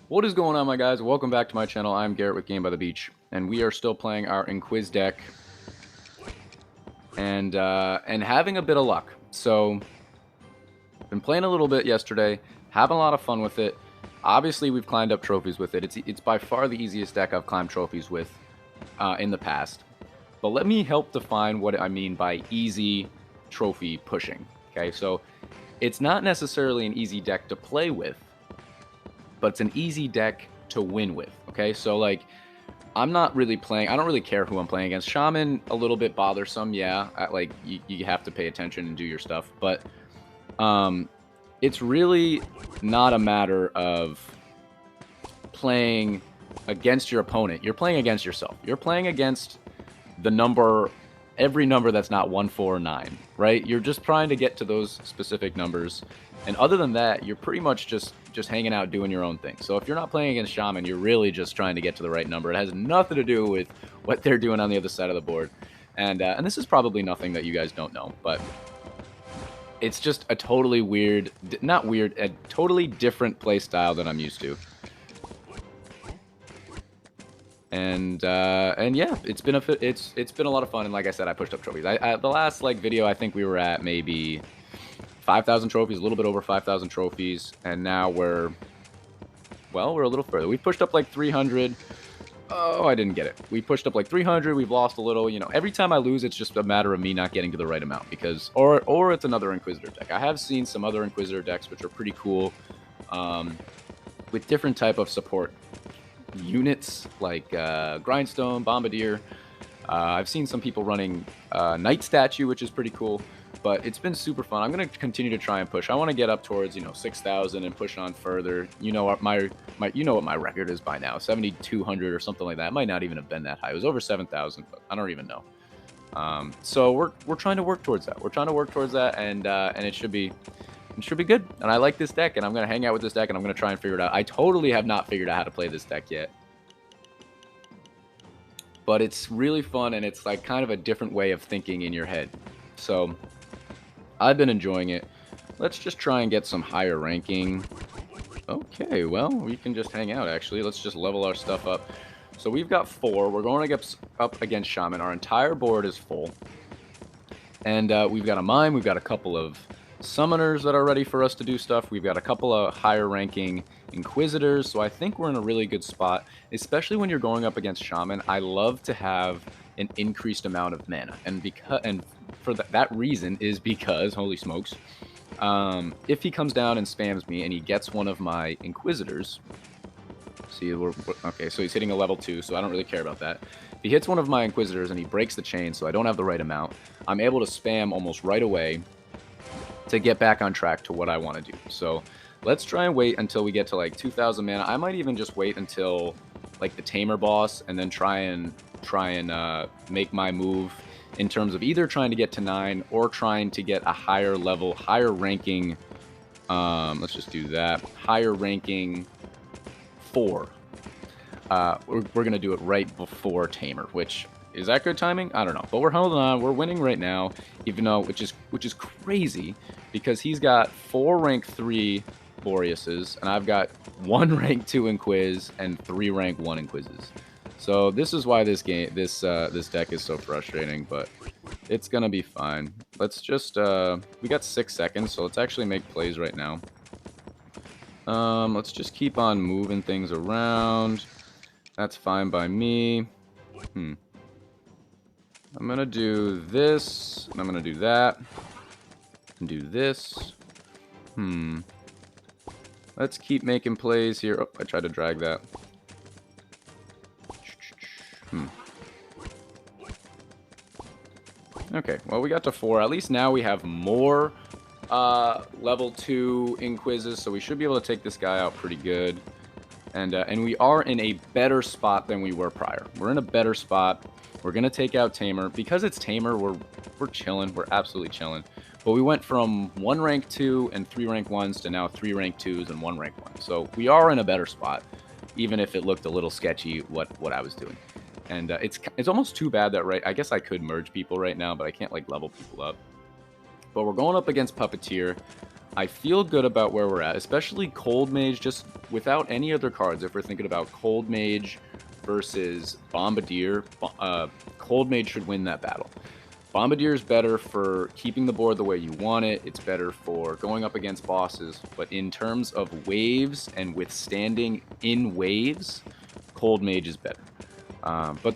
What is going on, my guys? Welcome back to my channel. I'm Garrett with Game by the Beach, and we are still playing our Inquis deck and having a bit of luck. So, been playing a little bit yesterday, having a lot of fun with it. Obviously, we've climbed up trophies with it. It's by far the easiest deck I've climbed trophies with in the past. But let me help define what I mean by easy trophy pushing. Okay, so it's not necessarily an easy deck to play with, but it's an easy deck to win with. Okay, so like I'm not really playing. I don't really care who I'm playing against. Shaman a little bit bothersome, yeah. Like you have to pay attention and do your stuff, but it's really not a matter of playing against your opponent. You're playing against yourself. You're playing against the number, every number that's not 1, 4, or 9, right? You're just trying to get to those specific numbers. And other than that, you're pretty much just hanging out doing your own thing. So if you're not playing against Shaman, you're really just trying to get to the right number. It has nothing to do with what they're doing on the other side of the board. And this is probably nothing that you guys don't know, but it's just a totally weird, not weird, a totally different play style than I'm used to. And yeah, it's been a lot of fun. And like I said, I pushed up trophies. The last video, I think we were at maybe 5,000 trophies, a little bit over 5,000 trophies, and now we're a little further. We pushed up like 300. Oh, I didn't get it. We pushed up like 300. We've lost a little. You know, every time I lose, it's just a matter of me not getting to the right amount because, or it's another Inquisitor deck. I have seen some other Inquisitor decks which are pretty cool, with different type of support units like Grindstone, Bombardier. I've seen some people running Knight Statue, which is pretty cool. But it's been super fun. I'm going to continue to try and push. I want to get up towards 6,000 and push on further. You know what my record is by now, 7,200 or something like that. It might not even have been that high. It was over 7,000, but I don't even know. So we're trying to work towards that. We're trying to work towards that, and it should be good. And I like this deck, and I'm going to hang out with this deck, and I'm going to try and figure it out. I totally have not figured out how to play this deck yet, but it's really fun, and it's like kind of a different way of thinking in your head. So I've been enjoying it. Let's just try and get some higher ranking. Okay, well, we can just hang out, actually. Let's just level our stuff up. So we've got 4. We're going to get up against Shaman. Our entire board is full. And we've got a Mime. We've got a couple of Summoners that are ready for us to do stuff. We've got a couple of higher ranking Inquisitors. So I think we're in a really good spot, especially when you're going up against Shaman. I love to have an increased amount of mana. And for that reason is because, holy smokes, if he comes down and spams me and he gets one of my Inquisitors, see, okay, so he's hitting a level 2, so I don't really care about that. If he hits one of my Inquisitors and he breaks the chain, so I don't have the right amount, I'm able to spam almost right away to get back on track to what I want to do. So let's try and wait until we get to like 2,000 mana. I might even just wait until like the Tamer boss and then try and make my move in terms of either trying to get to 9 or trying to get a higher level, higher ranking, let's just do that, higher ranking 4. We're going to do it right before Tamer, which, is that good timing? I don't know, but we're holding on. We're winning right now, even though, which is crazy, because he's got 4 rank 3 Boreases, and I've got 1 rank 2 Inquis and 3 rank 1 Inquises. So this is why this deck is so frustrating, but it's gonna be fine. Let's just we got 6 seconds, so let's actually make plays right now. Let's just keep on moving things around. That's fine by me. I'm gonna do this, and I'm gonna do that, and do this. Let's keep making plays here. Oh, I tried to drag that. Okay, well, we got to 4. At least now we have more level 2 Inquises, so we should be able to take this guy out pretty good. And we are in a better spot than we were prior. We're in a better spot. We're going to take out Tamer. Because it's Tamer, we're chilling. We're absolutely chilling. But we went from 1 rank 2 and 3 rank 1s to now 3 rank 2s and 1 rank 1. So we are in a better spot, even if it looked a little sketchy what I was doing. And it's almost too bad that, right, I guess I could merge people right now, but I can't, like, level people up. But we're going up against Puppeteer. I feel good about where we're at, especially Cold Mage, just without any other cards. If we're thinking about Cold Mage versus Bombardier, Cold Mage should win that battle. Bombardier is better for keeping the board the way you want it. It's better for going up against bosses. But in terms of waves and withstanding in waves, Cold Mage is better. But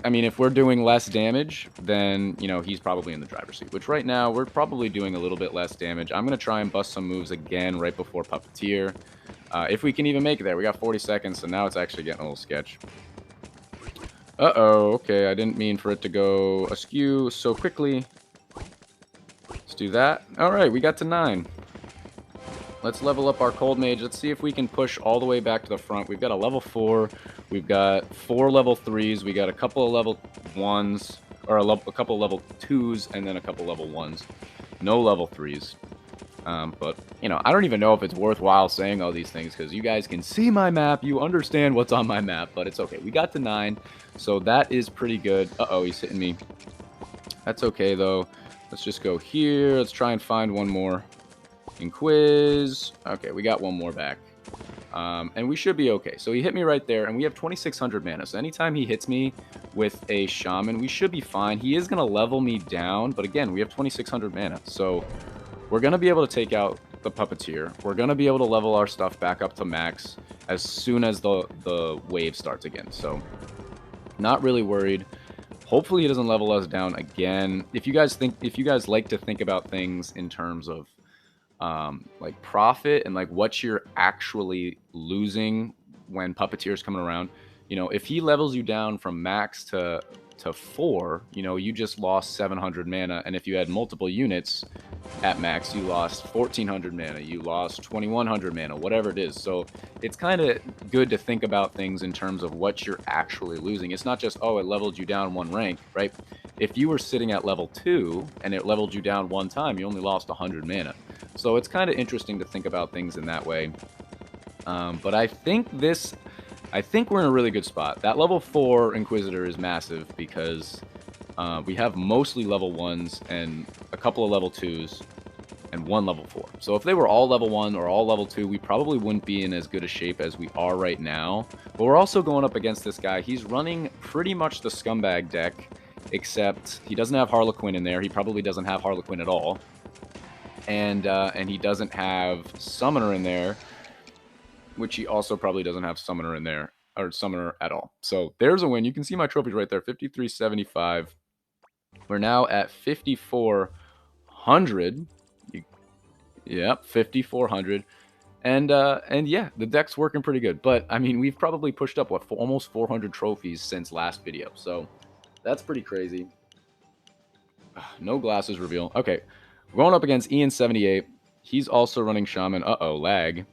I mean, if we're doing less damage, then, you know, he's probably in the driver's seat, which right now we're probably doing a little bit less damage. I'm going to try and bust some moves again right before Puppeteer. If we can even make it there. We got 40 seconds, so now it's actually getting a little sketch. Uh-oh, okay, I didn't mean for it to go askew so quickly. Let's do that. All right, we got to 9. Let's level up our Cold Mage. Let's see if we can push all the way back to the front. We've got a level 4. We've got 4 level 3s. We got a couple of level 1s, or a couple of level 2s, and then a couple level 1s. No level 3s. But, you know, I don't even know if it's worthwhile saying all these things, because you guys can see my map. You understand what's on my map, but it's okay. We got to 9, so that is pretty good. Uh-oh, he's hitting me. That's okay, though. Let's just go here. Let's try and find one more. Inquis. Okay, we got one more back. And we should be okay. So he hit me right there, and we have 2,600 mana. So anytime he hits me with a shaman, we should be fine. He is going to level me down, but again, we have 2,600 mana. So we're going to be able to take out the Puppeteer. We're going to be able to level our stuff back up to max as soon as the wave starts again. So not really worried. Hopefully he doesn't level us down again. If you guys like to think about things in terms of like profit and like what you're actually losing when Puppeteer's coming around, you know, if he levels you down from max to 4, you know, you just lost 700 mana, and if you had multiple units at max, you lost 1,400 mana, you lost 2,100 mana, whatever it is. So it's kind of good to think about things in terms of what you're actually losing. It's not just, oh, it leveled you down 1 rank, right? If you were sitting at level 2 and it leveled you down 1 time, you only lost 100 mana. So it's kind of interesting to think about things in that way. But I think we're in a really good spot. That level 4 Inquisitor is massive because we have mostly level 1s and a couple of level 2s and 1 level 4. So if they were all level 1 or all level 2, we probably wouldn't be in as good a shape as we are right now. But we're also going up against this guy. He's running pretty much the scumbag deck, except he doesn't have Harlequin in there. He probably doesn't have Harlequin at all. And he doesn't have Summoner in there, which he also probably doesn't have Summoner in there, or Summoner at all. So there's a win. You can see my trophies right there, 5375. We're now at 5,400. Yep, 5,400. And yeah, the deck's working pretty good. But, I mean, we've probably pushed up, what, almost 400 trophies since last video. So that's pretty crazy. No glasses reveal. Okay, we're going up against Ian78. He's also running Shaman. Uh-oh, lag.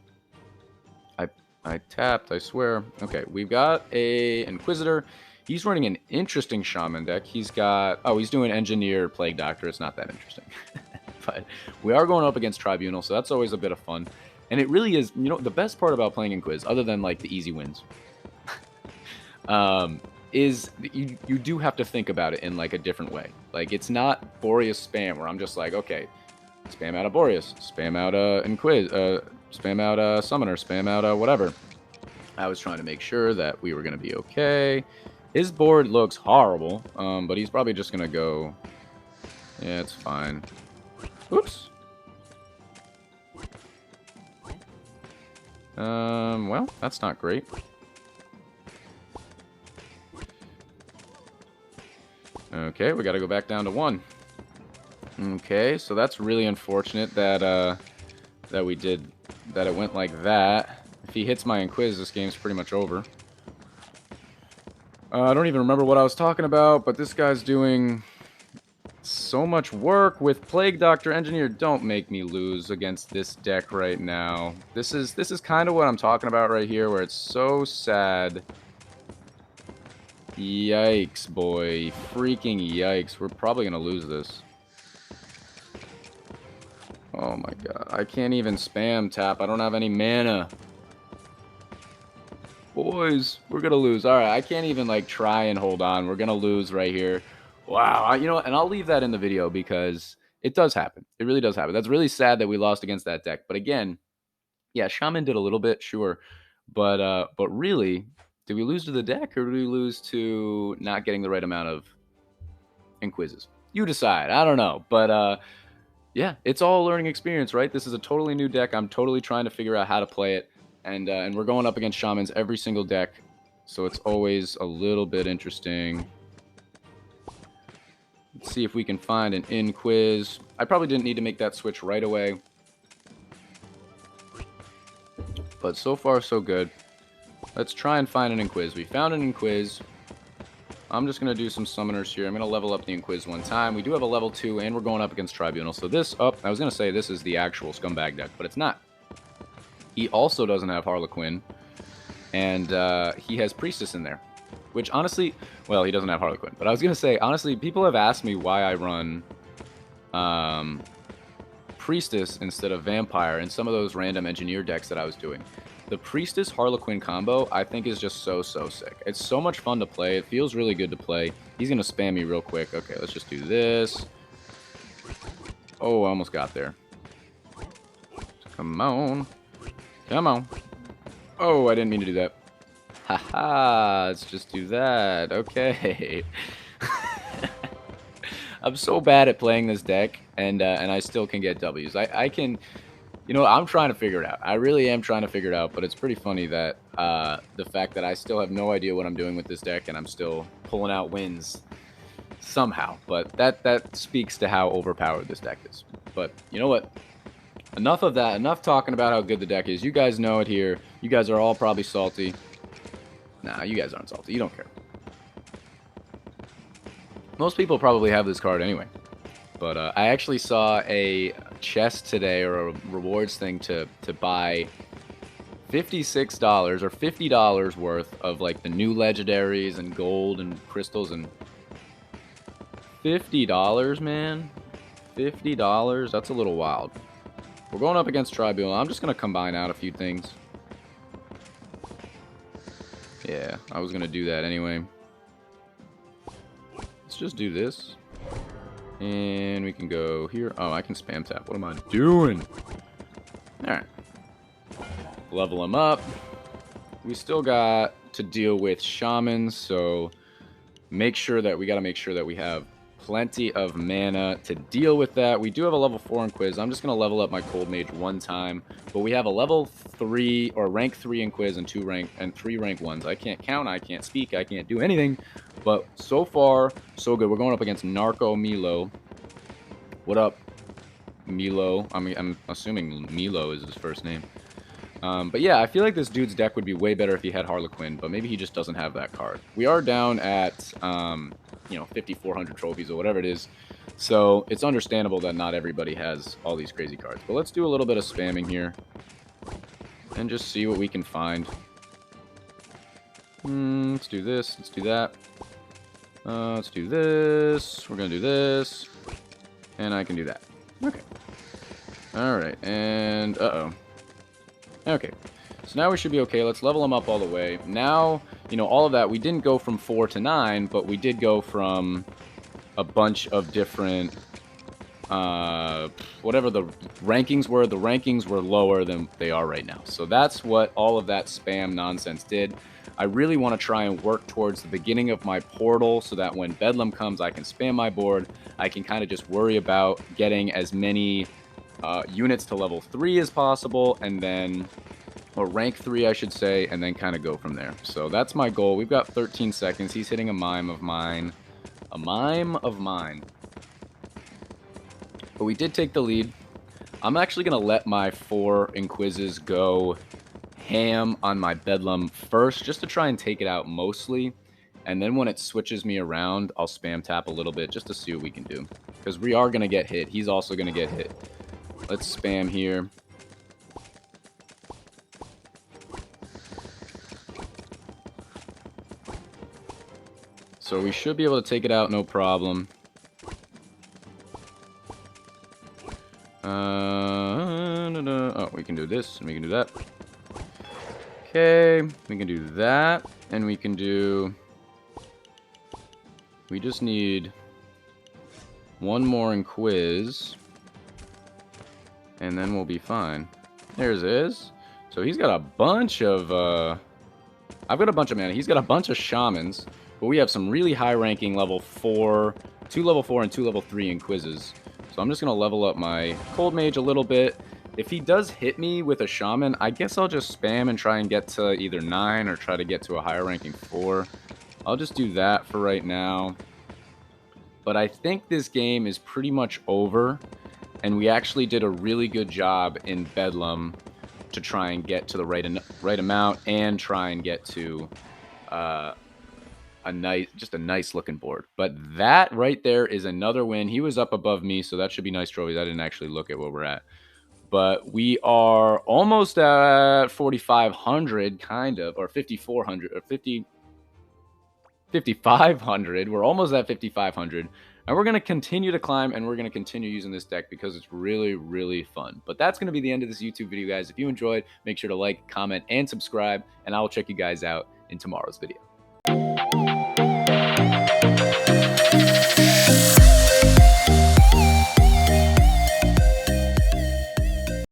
I tapped, I swear. Okay, we've got a Inquisitor. He's running an interesting Shaman deck. He's got... Oh, he's doing Engineer, Plague Doctor. It's not that interesting. But we are going up against Tribunal, so that's always a bit of fun. And it really is... You know, the best part about playing Inquis, other than, like, the easy wins, is you do have to think about it in, like, a different way. Like, it's not Boreas spam, where I'm just like, okay, spam out a Boreas, spam out a Inquis, spam out a Summoner, spam out a whatever. I was trying to make sure that we were going to be okay. His board looks horrible, but he's probably just going to go... Yeah, it's fine. Oops. Well, that's not great. Okay, we got to go back down to 1. Okay, so that's really unfortunate that we did... that it went like that. If he hits my Inquis, this game's pretty much over. I don't even remember what I was talking about, but this guy's doing so much work with Plague Doctor Engineer. Don't make me lose against this deck right now. This is kind of what I'm talking about right here, where it's so sad. Yikes, boy. Freaking yikes. We're probably going to lose this. Oh my god. I can't even spam tap. I don't have any mana. Boys, we're going to lose. Alright, I can't even, like, try and hold on. We're going to lose right here. Wow. You know what? And I'll leave that in the video because It does happen. It really does happen. That's really sad that we lost against that deck. But again, yeah, Shaman did a little bit, sure. But really, did we lose to the deck or did we lose to not getting the right amount of Inquises? You decide. I don't know. But yeah, it's all a learning experience, right? This is a totally new deck. I'm totally trying to figure out how to play it. And we're going up against Shamans every single deck. So it's always a little bit interesting. Let's see if we can find an Inquis. I probably didn't need to make that switch right away. But so far, so good. Let's try and find an Inquis. We found an Inquis. I'm just going to do some summoners here. I'm going to level up the Inquis one time. We do have a level 2, and we're going up against Tribunal. So this, I was going to say this is the actual Scumbag deck, but it's not. He also doesn't have Harlequin, and he has Priestess in there. Which, honestly, well, he doesn't have Harlequin. But I was going to say, honestly, people have asked me why I run Priestess instead of Vampire in some of those random Engineer decks that I was doing. The Priestess Harlequin combo, I think, is just so sick. It's so much fun to play. It feels really good to play. He's going to spam me real quick. Okay, let's just do this. Oh, I almost got there. Come on. Come on. Oh, I didn't mean to do that. Haha, let's just do that. Okay. I'm so bad at playing this deck, and I still can get Ws. I can... You know, I'm trying to figure it out. I really am trying to figure it out, but it's pretty funny that the fact that I still have no idea what I'm doing with this deck, and I'm still pulling out wins somehow. But that speaks to how overpowered this deck is. But you know what? Enough of that. Enough talking about how good the deck is. You guys know it here. You guys are all probably salty. Nah, you guys aren't salty. You don't care. Most people probably have this card anyway. But I actually saw a chest today, or a rewards thing to buy $56 or $50 worth of like the new legendaries and gold and crystals, and $50, man. $50? That's a little wild. We're going up against Tribunal. I'm just going to combine out a few things. Yeah, I was going to do that anyway. Let's just do this. And we can go here. Oh, I can spam tap. What am I doing? Alright. Level them up. We still got to deal with shamans, so make sure that we have plenty of mana to deal with that. We do have a level 4 Inquis. I'm just going to level up my Cold Mage one time. But we have a level 3 or rank 3 Inquis and 3 rank 1s. I can't count, I can't speak, I can't do anything. But so far, so good. We're going up against Narco Milo. What up, Milo? I'm assuming Milo is his first name. But yeah, I feel like this dude's deck would be way better if he had Harlequin, but maybe he just doesn't have that card. We are down at, you know, 5,400 trophies or whatever it is. So it's understandable that not everybody has all these crazy cards. But let's do a little bit of spamming here and just see what we can find. Let's do this. Let's do that. Let's do this. We're going to do this. And I can do that. Okay. Alright, and uh-oh. Okay. So now we should be okay. Let's level them up all the way. Now, you know, all of that, we didn't go from 4 to 9, but we did go from a bunch of different, whatever the rankings were. The rankings were lower than they are right now. So that's what all of that spam nonsense did. I really want to try and work towards the beginning of my portal so that when Bedlam comes, I can spam my board. I can kind of just worry about getting as many units to level 3 as possible, and then, or rank 3, I should say, and then kind of go from there. So that's my goal. We've got 13 seconds. He's hitting a mime of mine. A mime of mine. But we did take the lead. I'm actually going to let my 4 Inquises go ham on my Bedlam first, just to try and take it out mostly. And then when it switches me around, I'll spam tap a little bit just to see what we can do. Because we are going to get hit. He's also going to get hit. Let's spam here. So we should be able to take it out, no problem. Oh, we can do this, and we can do that. Okay, we can do that, and we can do... We just need One more Inquiz. And then we'll be fine. There's his. So he's got a bunch of, I've got a bunch of mana. He's got a bunch of shamans. But we have some really high-ranking level 4, 2 level 4 and 2 level 3 Inquizes. So I'm just going to level up my Cold Mage a little bit. If he does hit me with a shaman, I guess I'll just spam and try and get to either 9 or try to get to a higher-ranking 4. I'll just do that for right now. But I think this game is pretty much over. And we actually did a really good job in Bedlam to try and get to the right amount and try and get to a nice looking board. But that right there is another win. He was up above me, so that should be nice trophies. I didn't actually look at where we're at. But we are almost at 4,500, kind of, or 5,400, or 5,500. We're almost at 5,500. And we're going to continue to climb, and we're going to continue using this deck because it's really, really fun. But that's going to be the end of this YouTube video, guys. If you enjoyed, make sure to like, comment, and subscribe, and I will check you guys out in tomorrow's video.